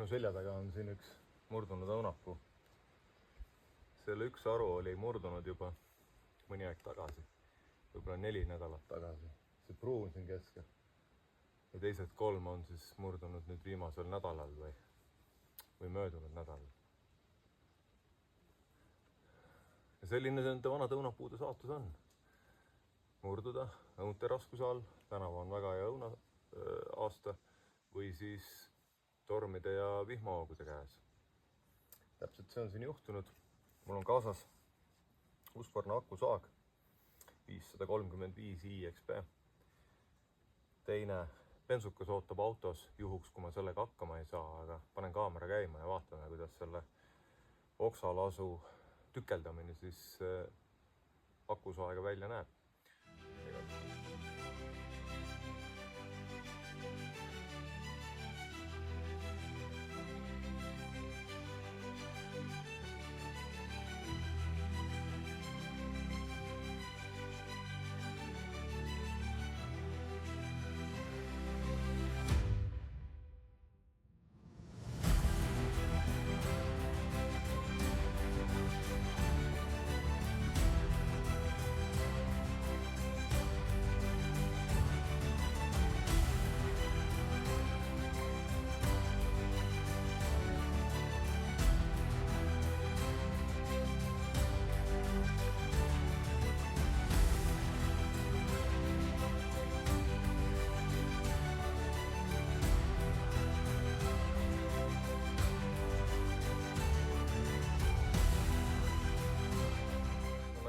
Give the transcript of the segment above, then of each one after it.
Minu selja taga on siin üks murdunud õunapuu. Selle üks haru oli murdunud juba mõni aeg tagasi, võib-olla 4 nädalat tagasi. See pruun siin keskel. Ja teised 3 on siis murdunud nüüd viimasel nädalal või möödunud nädalal. Ja selline nende vanade õunapuude saatus on. Murduda õunte raskuse all, tänavu on väga hea õuna aasta, või siis tormide ja vihmahoogude käes. Täpselt see on siin juhtunud. Mul on kaasas Husqvarna akusaag 535 IXP. Teine bensukas ootab autos juhuks, kui ma sellega hakkama ei saa, aga panen kaamera käima ja vaatame, kuidas selle oksalasu tükeldamine siis akusaega välja näeb.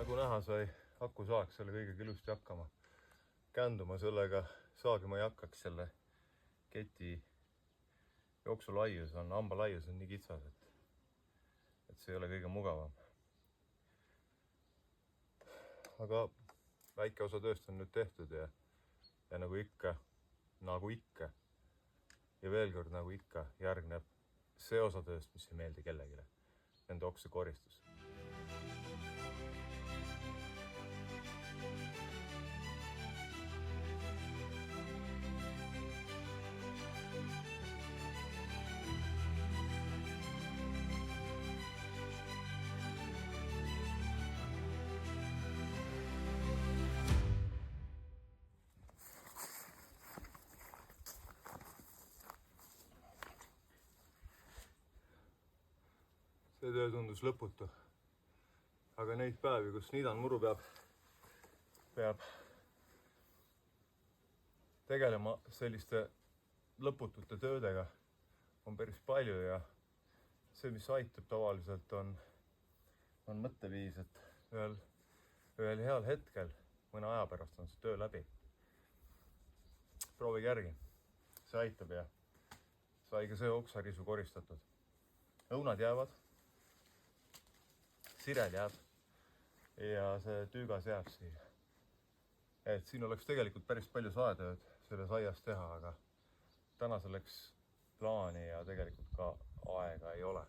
Nagu näha sai akusaag selle kõigega ilusti hakkama. Känduma sellega saagima ei hakkaks, selle keti jooksulaius on, hambalaius on nii kitsas, et see ei ole kõige mugavam. Aga väike osa tööst on nüüd tehtud ja nagu ikka ja veel kord nagu ikka järgneb see osa tööst, mis ei meeldi kellegile, nende okse koristus. See töö tundus lõputu, aga neid päevi, kus niidan muru peab tegelema selliste lõputute töödega, on päris palju ja see, mis aitab tavaliselt, on mõtteviis, et ühel heal hetkel, mõne aja pärast on see töö läbi. Proovige järgi, see aitab ja sai ka see oksarisu koristatud. Õunad jäävad. Sirel jääb ja see tüügas jääb siia. Et siin oleks tegelikult päris palju saetööd selles aias teha, aga täna selleks plaani ja tegelikult ka aega ei ole.